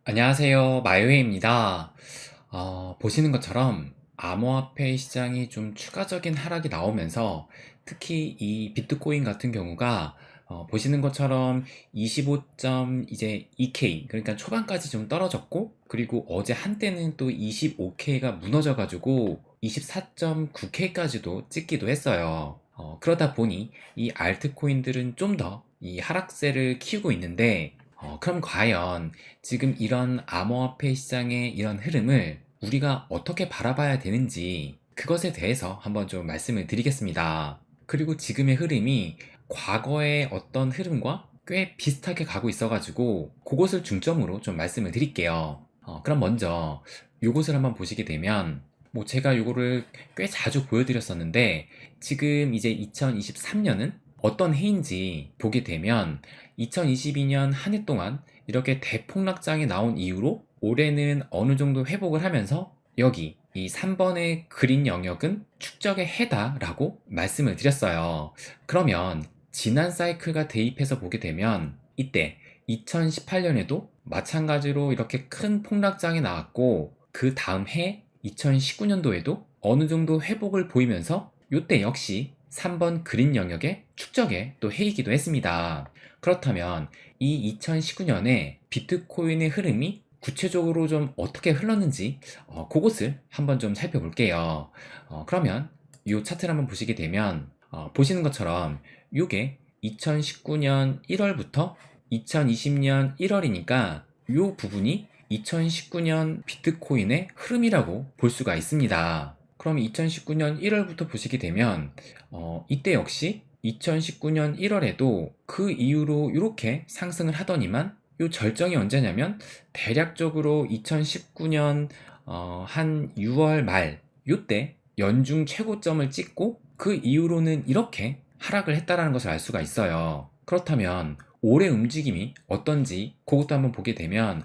안녕하세요. 마이웨이입니다. 보시는 것처럼 암호화폐 시장이 좀 추가적인 하락이 나오면서 특히 이 비트코인 같은 경우가 보시는 것처럼 25.2K 그러니까 초반까지 좀 떨어졌고, 그리고 어제 한때는 또 25K가 무너져가지고 24.9K까지도 찍기도 했어요. 그러다 보니 이 알트코인들은 좀 더 이 하락세를 키우고 있는데, 그럼 과연 지금 이런 암호화폐 시장의 이런 흐름을 우리가 어떻게 바라봐야 되는지, 그것에 대해서 한번 좀 말씀을 드리겠습니다. 그리고 지금의 흐름이 과거의 어떤 흐름과 꽤 비슷하게 가고 있어가지고 그것을 중점으로 좀 말씀을 드릴게요. 그럼 먼저 요것을 한번 보시게 되면, 뭐 제가 요거를 꽤 자주 보여드렸었는데, 지금 이제 2023년은 어떤 해인지 보게 되면, 2022년 한 해 동안 이렇게 대폭락장이 나온 이후로 올해는 어느 정도 회복을 하면서, 여기 이 3번의 그린 영역은 축적의 해다라고 말씀을 드렸어요. 그러면 지난 사이클과 대입해서 보게 되면, 이때 2018년에도 마찬가지로 이렇게 큰 폭락장이 나왔고, 그 다음 해 2019년도에도 어느 정도 회복을 보이면서 이때 역시 3번 그린 영역의 축적의 또 해이기도 했습니다. 그렇다면 이 2019년에 비트코인의 흐름이 구체적으로 좀 어떻게 흘렀는지, 그것을 한번 좀 살펴볼게요. 그러면 이 차트를 한번 보시게 되면, 보시는 것처럼 이게 2019년 1월부터 2020년 1월이니까 이 부분이 2019년 비트코인의 흐름이라고 볼 수가 있습니다. 그럼 2019년 1월부터 보시게 되면, 이때 역시 2019년 1월에도 그 이후로 이렇게 상승을 하더니만, 요 절정이 언제냐면 대략적으로 2019년 한 6월 말 요때 연중 최고점을 찍고, 그 이후로는 이렇게 하락을 했다라는 것을 알 수가 있어요. 그렇다면 올해 움직임이 어떤지 그것도 한번 보게 되면,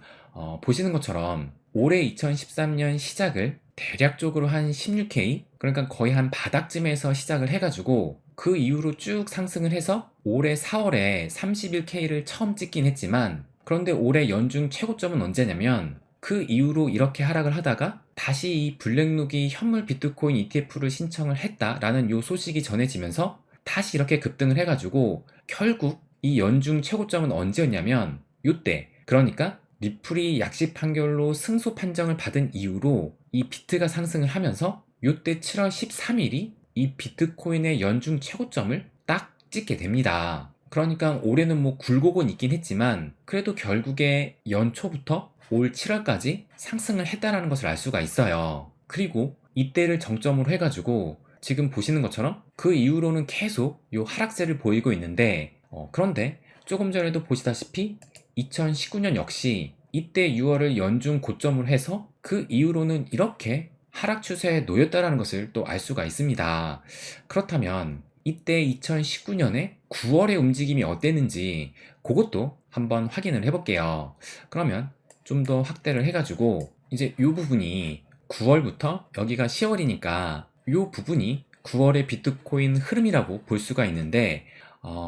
보시는 것처럼 올해 2013년 시작을 대략적으로 한 16K, 그러니까 거의 한 바닥쯤에서 시작을 해가지고 그 이후로 쭉 상승을 해서 올해 4월에 31K를 처음 찍긴 했지만, 그런데 올해 연중 최고점은 언제냐면 그 이후로 이렇게 하락을 하다가 다시 이 블랙록이 현물 비트코인 ETF를 신청을 했다라는 요 소식이 전해지면서 다시 이렇게 급등을 해가지고, 결국 이 연중 최고점은 언제였냐면 요때, 그러니까 리플이 약식 판결로 승소 판정을 받은 이후로 이 비트가 상승을 하면서 요때 7월 13일이 이 비트코인의 연중 최고점을 딱 찍게 됩니다. 그러니까 올해는 뭐 굴곡은 있긴 했지만 그래도 결국에 연초부터 올 7월까지 상승을 했다라는 것을 알 수가 있어요. 그리고 이때를 정점으로 해가지고 지금 보시는 것처럼 그 이후로는 계속 요 하락세를 보이고 있는데, 그런데 조금 전에도 보시다시피 2019년 역시 이때 6월을 연중 고점으로 해서 그 이후로는 이렇게 하락 추세에 놓였다라는 것을 또 알 수가 있습니다. 그렇다면 이때 2019년에 9월의 움직임이 어땠는지 그것도 한번 확인을 해볼게요. 그러면 좀 더 확대를 해가지고 이제 이 부분이 9월부터 여기가 10월이니까 이 부분이 9월의 비트코인 흐름이라고 볼 수가 있는데,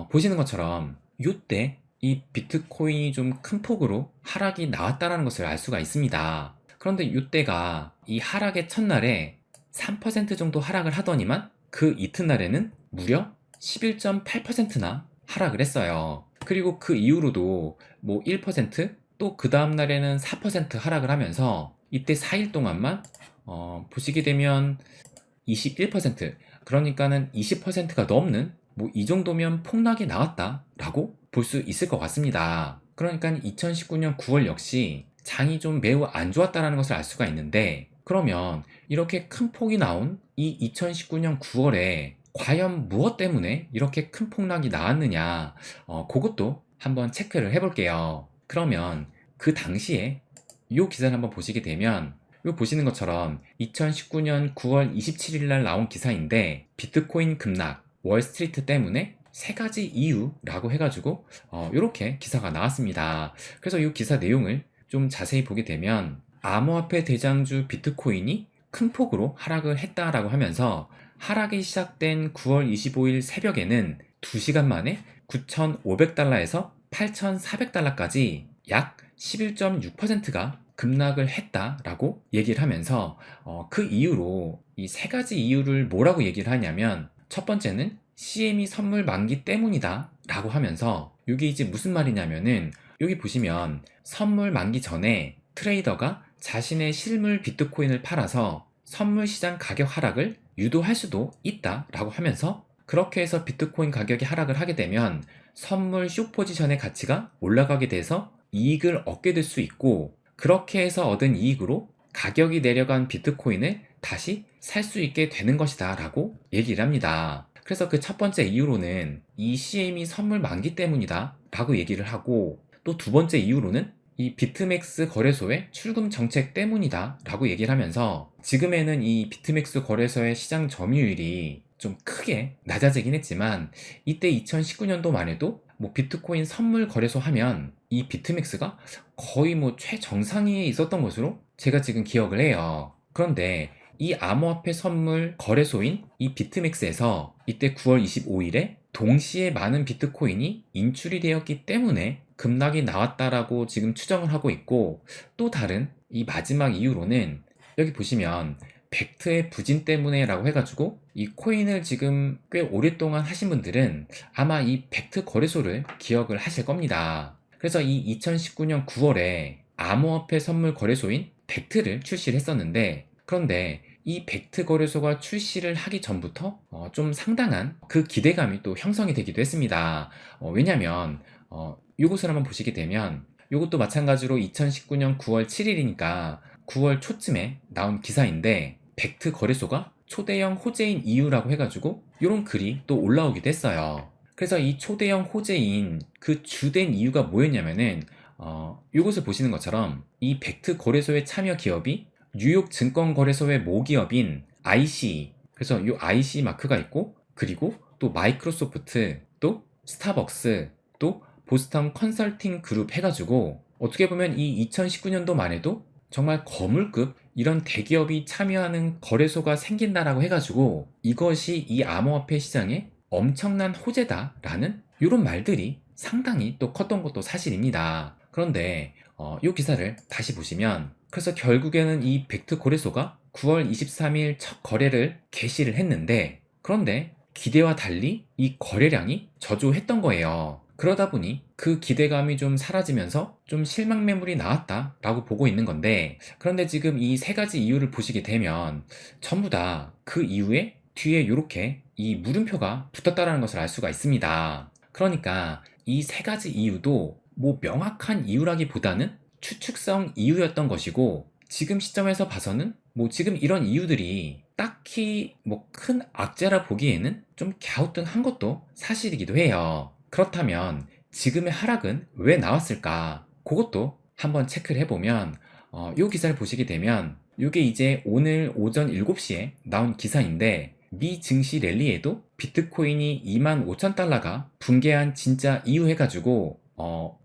보시는 것처럼 이때 이 비트코인이 좀 큰 폭으로 하락이 나왔다는 것을 알 수가 있습니다. 그런데 이때가 이 하락의 첫날에 3% 정도 하락을 하더니만 그 이튿날에는 무려 11.8%나 하락을 했어요. 그리고 그 이후로도 뭐 1%, 또 그 다음날에는 4% 하락을 하면서 이때 4일 동안만 보시게 되면 21%, 그러니까는 20%가 넘는 뭐 이 정도면 폭락이 나왔다라고 볼 수 있을 것 같습니다. 그러니까 2019년 9월 역시 장이 좀 매우 안 좋았다는 것을 알 수가 있는데, 그러면 이렇게 큰 폭이 나온 이 2019년 9월에 과연 무엇 때문에 이렇게 큰 폭락이 나왔느냐, 그것도 한번 체크를 해볼게요. 그러면 그 당시에 이 기사를 한번 보시게 되면, 이거 보시는 것처럼 2019년 9월 27일 날 나온 기사인데, 비트코인 급락, 월스트리트 때문에 세 가지 이유라고 해가지고 이렇게 기사가 나왔습니다. 그래서 이 기사 내용을 좀 자세히 보게 되면, 암호화폐 대장주 비트코인이 큰 폭으로 하락을 했다라고 하면서, 하락이 시작된 9월 25일 새벽에는 2시간 만에 9,500달러에서 8,400달러까지 약 11.6%가 급락을 했다라고 얘기를 하면서 그 이유로 이 세 가지 이유를 뭐라고 얘기를 하냐면, 첫 번째는 CME 선물 만기 때문이다 라고 하면서, 이게 이제 무슨 말이냐면은, 여기 보시면 선물 만기 전에 트레이더가 자신의 실물 비트코인을 팔아서 선물 시장 가격 하락을 유도할 수도 있다라고 하면서, 그렇게 해서 비트코인 가격이 하락을 하게 되면 선물 숏 포지션의 가치가 올라가게 돼서 이익을 얻게 될 수 있고, 그렇게 해서 얻은 이익으로 가격이 내려간 비트코인을 다시 살 수 있게 되는 것이다 라고 얘기를 합니다. 그래서 그 첫 번째 이유로는 이 CME 선물 만기 때문이다 라고 얘기를 하고, 또 두 번째 이유로는 이 비트맥스 거래소의 출금 정책 때문이다 라고 얘기를 하면서, 지금에는 이 비트맥스 거래소의 시장 점유율이 좀 크게 낮아지긴 했지만, 이때 2019년도만 해도 뭐 비트코인 선물 거래소 하면 이 비트맥스가 거의 뭐 최정상위에 있었던 것으로 제가 지금 기억을 해요. 그런데 이 암호화폐 선물 거래소인 이 비트맥스에서 이때 9월 25일에 동시에 많은 비트코인이 인출이 되었기 때문에 급락이 나왔다라고 지금 추정을 하고 있고, 또 다른 이 마지막 이유로는 여기 보시면 벡트의 부진 때문에 라고 해가지고, 이 코인을 지금 꽤 오랫동안 하신 분들은 아마 이 벡트 거래소를 기억을 하실 겁니다. 그래서 이 2019년 9월에 암호화폐 선물 거래소인 벡트를 출시를 했었는데, 그런데 이 벡트 거래소가 출시를 하기 전부터 좀 상당한 그 기대감이 또 형성이 되기도 했습니다. 왜냐면 이것을 한번 보시게 되면, 이것도 마찬가지로 2019년 9월 7일이니까 9월 초쯤에 나온 기사인데, 벡트 거래소가 초대형 호재인 이유라고 해가지고 이런 글이 또 올라오기도 했어요. 그래서 이 초대형 호재인 그 주된 이유가 뭐였냐면은, 이것을 보시는 것처럼 이 벡트 거래소에 참여 기업이 뉴욕 증권거래소의 모기업인 IC, 그래서 이 IC 마크가 있고, 그리고 또 마이크로소프트, 또 스타벅스, 또 보스턴 컨설팅 그룹 해가지고, 어떻게 보면 이 2019년도만 해도 정말 거물급 이런 대기업이 참여하는 거래소가 생긴다라고 해가지고, 이것이 이 암호화폐 시장에 엄청난 호재다라는 이런 말들이 상당히 또 컸던 것도 사실입니다. 그런데 이 기사를 다시 보시면, 그래서 결국에는 이 벡트 거래소가 9월 23일 첫 거래를 개시를 했는데, 그런데 기대와 달리 이 거래량이 저조했던 거예요. 그러다 보니 그 기대감이 좀 사라지면서 좀 실망 매물이 나왔다라고 보고 있는 건데, 그런데 지금 이 세 가지 이유를 보시게 되면 전부 다 그 이후에 뒤에 이렇게 이 물음표가 붙었다라는 것을 알 수가 있습니다. 그러니까 이 세 가지 이유도 뭐 명확한 이유라기보다는 추측성 이유였던 것이고, 지금 시점에서 봐서는 뭐 지금 이런 이유들이 딱히 뭐 큰 악재라 보기에는 좀 갸우뚱한 것도 사실이기도 해요. 그렇다면 지금의 하락은 왜 나왔을까? 그것도 한번 체크를 해보면, 이 기사를 보시게 되면, 이게 이제 오늘 오전 7시에 나온 기사인데, 미 증시 랠리에도 비트코인이 25,000달러가 붕괴한 진짜 이유 해가지고,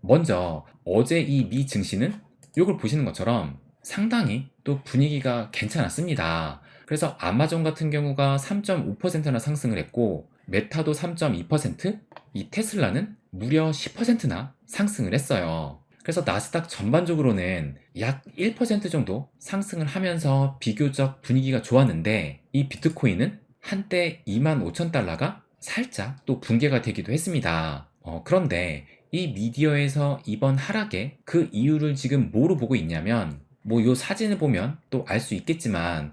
먼저 어제 이 미 증시는 이걸 보시는 것처럼 상당히 또 분위기가 괜찮았습니다. 그래서 아마존 같은 경우가 3.5%나 상승을 했고, 메타도 3.2%, 이 테슬라는 무려 10%나 상승을 했어요. 그래서 나스닥 전반적으로는 약 1% 정도 상승을 하면서 비교적 분위기가 좋았는데, 이 비트코인은 한때 25,000달러가 살짝 또 붕괴가 되기도 했습니다. 그런데 이 미디어에서 이번 하락의 그 이유를 지금 뭐로 보고 있냐면, 뭐 요 사진을 보면 또 알 수 있겠지만,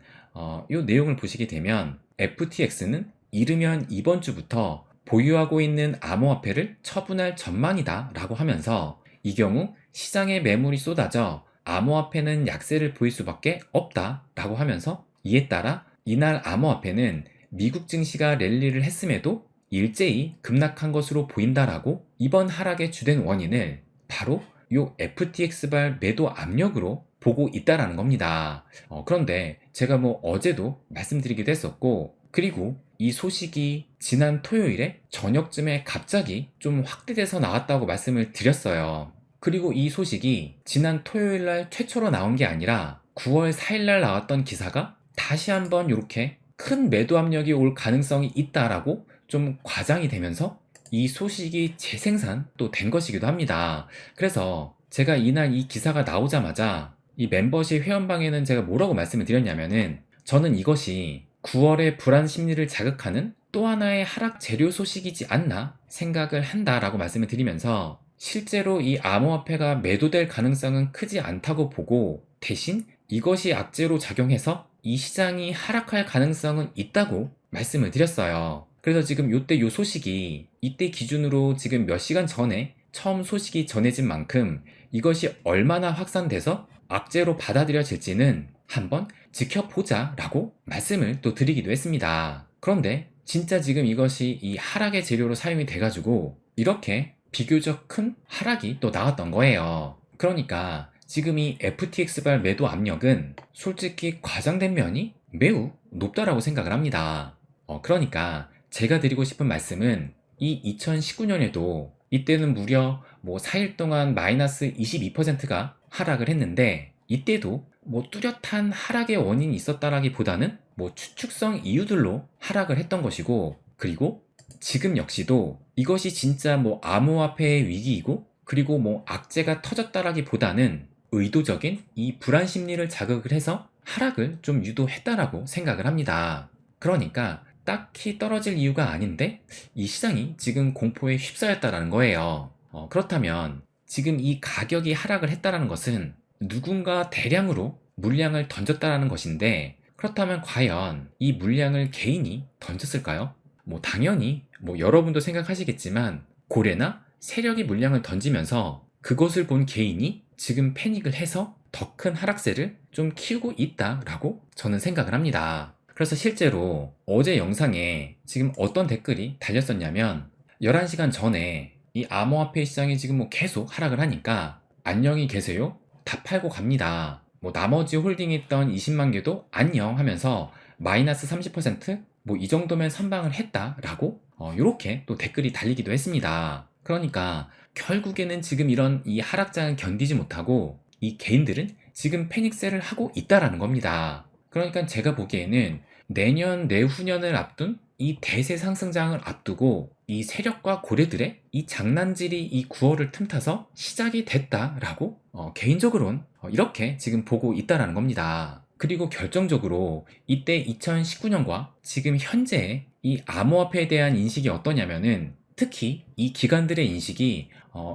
요 내용을 보시게 되면 FTX는 이르면 이번 주부터 보유하고 있는 암호화폐를 처분할 전망이다 라고 하면서, 이 경우 시장에 매물이 쏟아져 암호화폐는 약세를 보일 수밖에 없다 라고 하면서, 이에 따라 이날 암호화폐는 미국 증시가 랠리를 했음에도 일제히 급락한 것으로 보인다라고 이번 하락의 주된 원인을 바로 요 FTX발 매도 압력으로 보고 있다라는 겁니다. 그런데 제가 뭐 어제도 말씀드리기도 했었고, 그리고 이 소식이 지난 토요일에 저녁쯤에 갑자기 좀 확대돼서 나왔다고 말씀을 드렸어요. 그리고 이 소식이 지난 토요일날 최초로 나온 게 아니라 9월 4일날 나왔던 기사가 다시 한번 이렇게 큰 매도 압력이 올 가능성이 있다라고 좀 과장이 되면서 이 소식이 재생산 또 된 것이기도 합니다. 그래서 제가 이날 이 기사가 나오자마자 이 멤버십 회원방에는 제가 뭐라고 말씀을 드렸냐면은 저는 이것이 9월의 불안 심리를 자극하는 또 하나의 하락 재료 소식이지 않나 생각을 한다라고 말씀을 드리면서 실제로 이 암호화폐가 매도될 가능성은 크지 않다고 보고 대신 이것이 악재로 작용해서 이 시장이 하락할 가능성은 있다고 말씀을 드렸어요. 그래서 지금 요때 요 소식이 이때 기준으로 지금 몇 시간 전에 처음 소식이 전해진 만큼 이것이 얼마나 확산돼서 악재로 받아들여질지는 한번 지켜보자 라고 말씀을 또 드리기도 했습니다. 그런데 진짜 지금 이것이 이 하락의 재료로 사용이 돼가지고 이렇게 비교적 큰 하락이 또 나왔던 거예요. 그러니까 지금 이 FTX발 매도 압력은 솔직히 과장된 면이 매우 높다라고 생각을 합니다. 그러니까 제가 드리고 싶은 말씀은 이 2019년에도 이때는 무려 4일 동안 마이너스 22%가 하락을 했는데 이때도 뚜렷한 하락의 원인이 있었다라기보다는 추측성 이유들로 하락을 했던 것이고, 그리고 지금 역시도 이것이 진짜 암호화폐의 위기이고 그리고 악재가 터졌다라기보다는 의도적인 이 불안 심리를 자극을 해서 하락을 좀 유도했다라고 생각을 합니다. 그러니까 딱히 떨어질 이유가 아닌데 이 시장이 지금 공포에 휩싸였다라는 거예요. 그렇다면 지금 이 가격이 하락을 했다라는 것은 누군가 대량으로 물량을 던졌다라는 것인데, 그렇다면 과연 이 물량을 개인이 던졌을까요? 당연히 여러분도 생각하시겠지만 고래나 세력이 물량을 던지면서 그것을 본 개인이 지금 패닉을 해서 더 큰 하락세를 좀 키우고 있다라고 저는 생각을 합니다. 그래서 실제로 어제 영상에 지금 어떤 댓글이 달렸었냐면 11시간 전에 이 암호화폐 시장이 지금 계속 하락을 하니까 안녕히 계세요? 다 팔고 갑니다. 나머지 홀딩 있던 20만 개도 안녕 하면서 마이너스 30%? 이 정도면 선방을 했다라고 이렇게 또 댓글이 달리기도 했습니다. 그러니까 결국에는 지금 이런 이 하락장을 견디지 못하고 이 개인들은 지금 패닉셀을 하고 있다라는 겁니다. 그러니까 제가 보기에는 내년 내후년을 앞둔 이 대세 상승장을 앞두고 이 세력과 고래들의 이 장난질이 이 9월을 틈타서 시작이 됐다라고 개인적으로는 이렇게 지금 보고 있다라는 겁니다. 그리고 결정적으로 이때 2019년과 지금 현재의 이 암호화폐에 대한 인식이 어떠냐면은 특히 이 기관들의 인식이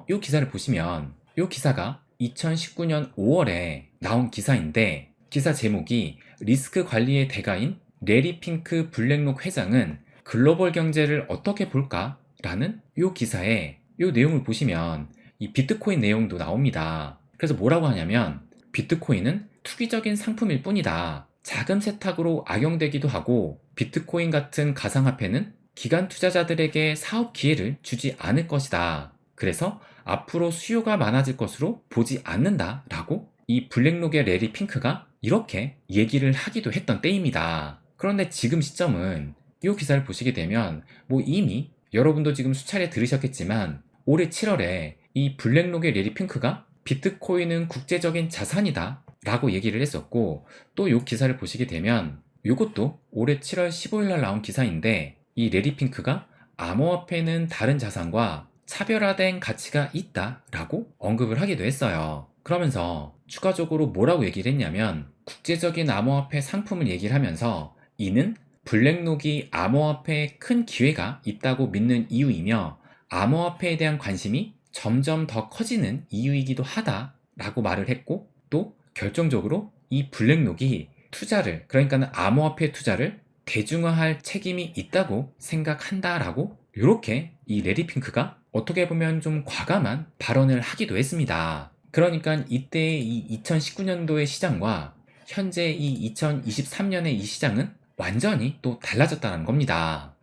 이 기사를 보시면 이 기사가 2019년 5월에 나온 기사인데 기사 제목이 리스크 관리의 대가인 레리 핑크 블랙록 회장은 글로벌 경제를 어떻게 볼까? 라는 이 기사에 이 내용을 보시면 이 비트코인 내용도 나옵니다. 그래서 뭐라고 하냐면 비트코인은 투기적인 상품일 뿐이다. 자금 세탁으로 악용되기도 하고 비트코인 같은 가상화폐는 기관 투자자들에게 사업 기회를 주지 않을 것이다. 그래서 앞으로 수요가 많아질 것으로 보지 않는다 라고 이 블랙록의 레리 핑크가 이렇게 얘기를 하기도 했던 때입니다. 그런데 지금 시점은 이 기사를 보시게 되면 이미 여러분도 지금 수차례 들으셨겠지만 올해 7월에 이 블랙록의 레리 핑크가 비트코인은 국제적인 자산이다 라고 얘기를 했었고, 또 이 기사를 보시게 되면 이것도 올해 7월 15일 날 나온 기사인데 이 레리 핑크가 암호화폐는 다른 자산과 차별화된 가치가 있다 라고 언급을 하기도 했어요. 그러면서 추가적으로 뭐라고 얘기를 했냐면 국제적인 암호화폐 상품을 얘기를 하면서 이는 블랙록이 암호화폐에 큰 기회가 있다고 믿는 이유이며 암호화폐에 대한 관심이 점점 더 커지는 이유이기도 하다 라고 말을 했고, 또 결정적으로 이 블랙록이 투자를, 그러니까 암호화폐 투자를 대중화할 책임이 있다고 생각한다 라고 이렇게 이 레리 핑크가 어떻게 보면 좀 과감한 발언을 하기도 했습니다. 그러니까 이때 이 2019년도의 시장과 현재 이 2023년의 이 시장은 완전히 또 달라졌다는 겁니다.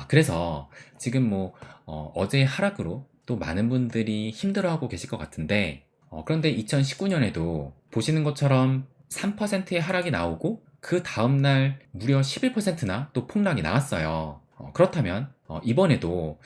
그래서 지금 어제의 하락으로 또 많은 분들이 힘들어하고 계실 것 같은데, 그런데 2019년에도 보시는 것처럼 3%의 하락이 나오고 그 다음날 무려 11%나 또 폭락이 나왔어요. 그렇다면 이번에도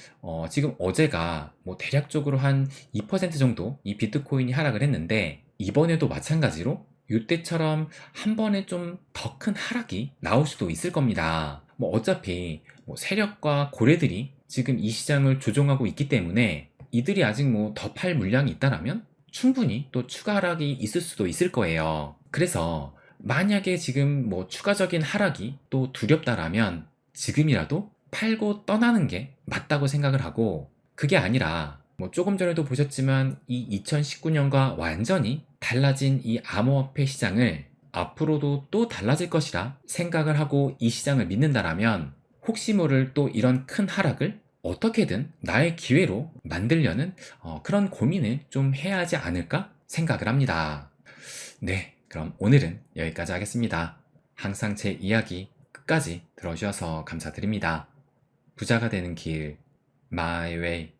지금 어제가 대략적으로 한 2% 정도 이 비트코인이 하락을 했는데 이번에도 마찬가지로 이때처럼 한 번에 좀 더 큰 하락이 나올 수도 있을 겁니다. 어차피 세력과 고래들이 지금 이 시장을 조종하고 있기 때문에 이들이 아직 더 팔 물량이 있다라면 충분히 또 추가 하락이 있을 수도 있을 거예요. 그래서 만약에 지금 뭐 추가적인 하락이 또 두렵다라면 지금이라도 팔고 떠나는 게 맞다고 생각을 하고, 그게 아니라 뭐 조금 전에도 보셨지만 이 2019년과 완전히 달라진 이 암호화폐 시장을 앞으로도 또 달라질 것이라 생각을 하고 이 시장을 믿는다라면, 혹시 모를 또 이런 큰 하락을 어떻게든 나의 기회로 만들려는 그런 고민을 좀 해야 하지 않을까 생각을 합니다. 네, 그럼 오늘은 여기까지 하겠습니다. 항상 제 이야기 끝까지 들어주셔서 감사드립니다. 부자가 되는 길, My Way.